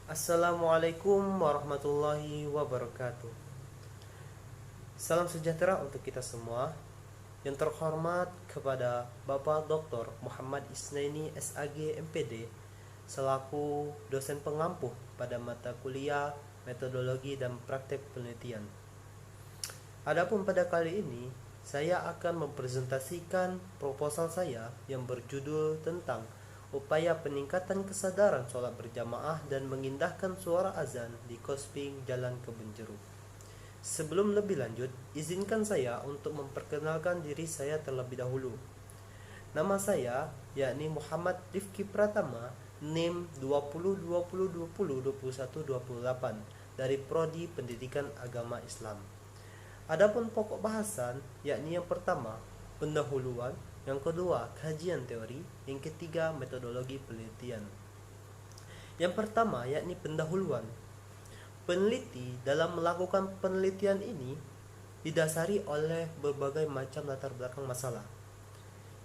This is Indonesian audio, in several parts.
Assalamualaikum warahmatullahi wabarakatuh. Salam sejahtera untuk kita semua. Yang terhormat kepada Bapak Dr. Muhammad Isnaini SAG MPD selaku dosen pengampuh pada mata kuliah metodologi dan praktek penelitian. Adapun pada kali ini saya akan mempresentasikan proposal saya yang berjudul tentang upaya peningkatan kesadaran sholat berjamaah dan mengindahkan suara azan di Kosping Jalan Kebun Jeruk. Sebelum lebih lanjut, izinkan saya untuk memperkenalkan diri saya terlebih dahulu. Nama saya yakni Muhammad Rifki Pratama, NIM 2020202128 dari Prodi Pendidikan Agama Islam. Adapun pokok bahasan yakni yang pertama, pendahuluan, yang kedua, kajian teori, yang ketiga, metodologi penelitian. Yang pertama yakni pendahuluan. Peneliti dalam melakukan penelitian ini didasari oleh berbagai macam latar belakang masalah,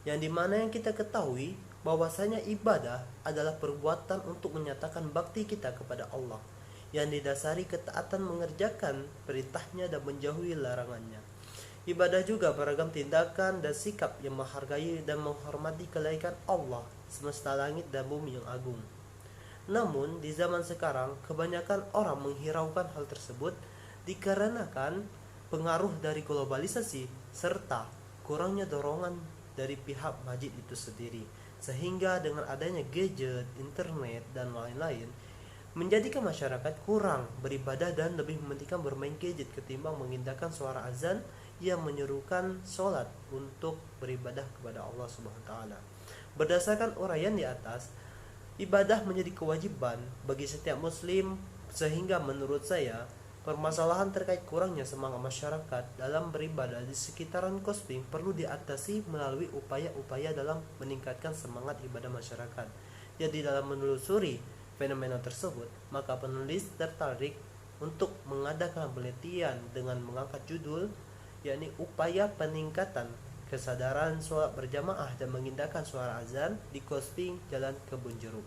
yang dimana yang kita ketahui bahwasanya ibadah adalah perbuatan untuk menyatakan bakti kita kepada Allah, yang didasari ketaatan mengerjakan perintahnya dan menjauhi larangannya. Ibadah juga beragam tindakan dan sikap yang menghargai dan menghormati kelayakan Allah semesta langit dan bumi yang agung. Namun di zaman sekarang kebanyakan orang menghiraukan hal tersebut dikarenakan pengaruh dari globalisasi serta kurangnya dorongan dari pihak masjid itu sendiri, sehingga dengan adanya gadget, internet dan lain-lain menjadikan masyarakat kurang beribadah dan lebih mementingkan bermain gadget ketimbang mengindahkan suara azan yang menyerukan sholat untuk beribadah kepada Allah Subhanahu wa taala. Berdasarkan uraian di atas, ibadah menjadi kewajiban bagi setiap muslim, sehingga menurut saya permasalahan terkait kurangnya semangat masyarakat dalam beribadah di sekitaran Kosping perlu diatasi melalui upaya-upaya dalam meningkatkan semangat ibadah masyarakat. Jadi dalam menelusuri fenomena tersebut, maka penulis tertarik untuk mengadakan penelitian dengan mengangkat judul yakni upaya peningkatan kesadaran sholat berjamaah dan mengindahkan suara azan di Kosping Jalan Kebun Jeruk.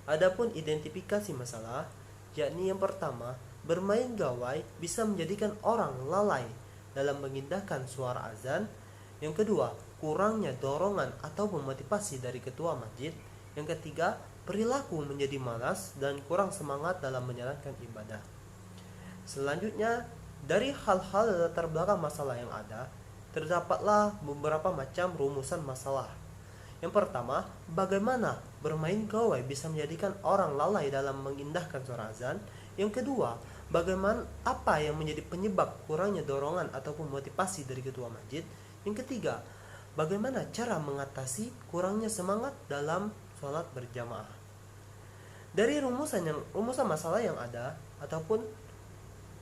Adapun identifikasi masalah, yakni yang pertama, bermain gawai bisa menjadikan orang lalai dalam mengindahkan suara azan. Yang kedua, kurangnya dorongan atau memotivasi dari ketua masjid. Yang ketiga, perilaku menjadi malas dan kurang semangat dalam menjalankan ibadah. Selanjutnya, dari hal-hal latar belakang masalah yang ada, terdapatlah beberapa macam rumusan masalah. Yang pertama, bagaimana bermain gawai bisa menjadikan orang lalai dalam mengindahkan suara azan. Yang kedua, bagaimana apa yang menjadi penyebab kurangnya dorongan ataupun motivasi dari ketua masjid. Yang ketiga, bagaimana cara mengatasi kurangnya semangat dalam sholat berjamaah. Dari rumusan masalah yang ada ataupun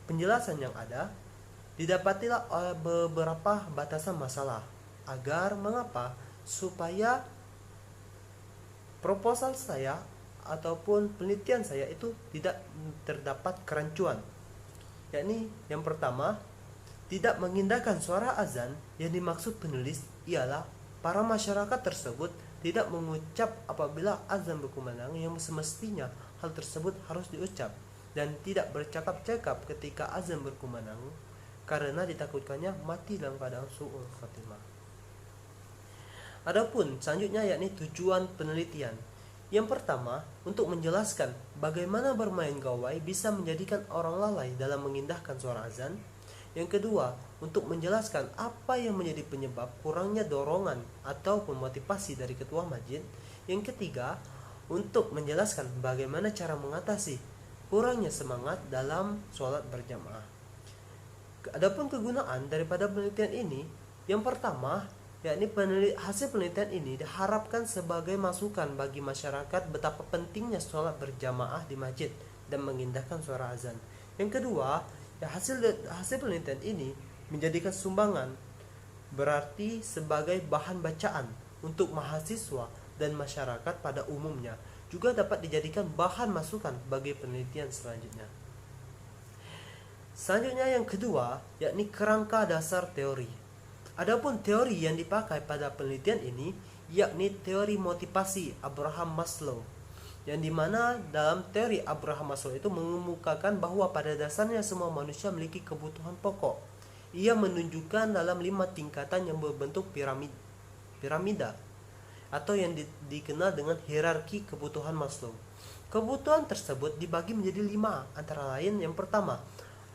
penjelasan yang ada, didapatilah oleh beberapa batasan masalah agar mengapa supaya proposal saya ataupun penelitian saya itu tidak terdapat kerancuan. Yakni yang pertama, tidak mengindahkan suara azan. Yang dimaksud penulis ialah para masyarakat tersebut tidak mengucap apabila azan berkumandang yang semestinya hal tersebut harus diucap, dan tidak bercakap-cakap ketika azan berkumandang karena ditakutkannya mati dalam keadaan su'ul khatimah. Adapun selanjutnya yakni tujuan penelitian. Yang pertama, untuk menjelaskan bagaimana bermain gawai bisa menjadikan orang lalai dalam mengindahkan suara azan. Yang kedua, untuk menjelaskan apa yang menjadi penyebab kurangnya dorongan atau motivasi dari ketua masjid. Yang ketiga, untuk menjelaskan bagaimana cara mengatasi kurangnya semangat dalam sholat berjamaah. Adapun kegunaan daripada penelitian ini, yang pertama, yakni hasil penelitian ini diharapkan sebagai masukan bagi masyarakat betapa pentingnya sholat berjamaah di masjid dan mengindahkan suara azan. Yang kedua, ya hasil penelitian ini menjadikan sumbangan, berarti sebagai bahan bacaan untuk mahasiswa dan masyarakat pada umumnya, juga dapat dijadikan bahan masukan bagi penelitian selanjutnya. Selanjutnya yang kedua, yakni kerangka dasar teori. Adapun teori yang dipakai pada penelitian ini yakni teori motivasi Abraham Maslow. yang dimana dalam teori Abraham Maslow itu mengemukakan bahwa pada dasarnya semua manusia memiliki kebutuhan pokok. Ia menunjukkan dalam 5 tingkatan yang berbentuk piramida atau yang dikenal dengan hierarki kebutuhan Maslow. Kebutuhan tersebut dibagi menjadi 5, antara lain yang pertama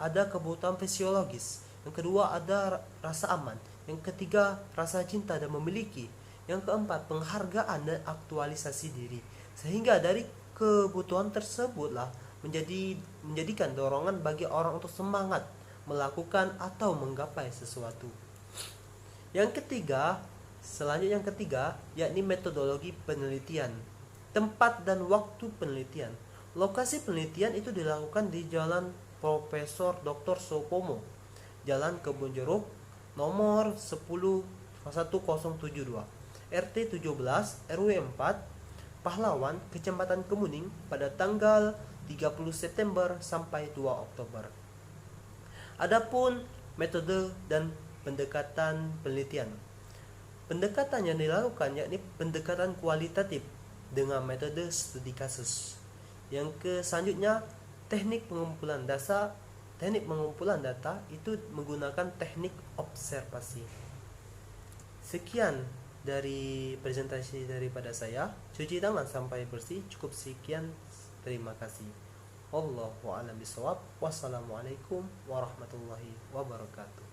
ada kebutuhan fisiologis, yang kedua ada rasa aman, yang ketiga rasa cinta dan memiliki, yang keempat penghargaan dan aktualisasi diri. Sehingga dari kebutuhan tersebutlah menjadikan dorongan bagi orang untuk semangat melakukan atau menggapai sesuatu. Selanjutnya yang ketiga yakni metodologi penelitian. Tempat dan waktu penelitian. Lokasi penelitian itu dilakukan di Jalan Profesor Dr. Sopomo, Jalan Kebun Jeruk, nomor 101072, RT 17, RW 4, Pahlawan, Kecamatan Kemuning pada tanggal 30 September sampai 2 Oktober. Adapun metode dan pendekatan penelitian. Pendekatan yang dilakukan yakni pendekatan kualitatif dengan metode studi kasus. Yang selanjutnya teknik pengumpulan data itu menggunakan teknik observasi. Sekian dari presentasi daripada saya. Cuci tangan sampai bersih. Cukup sekian. Terima kasih. Wallahu a'lam bishawab. Wassalamualaikum warahmatullahi wabarakatuh.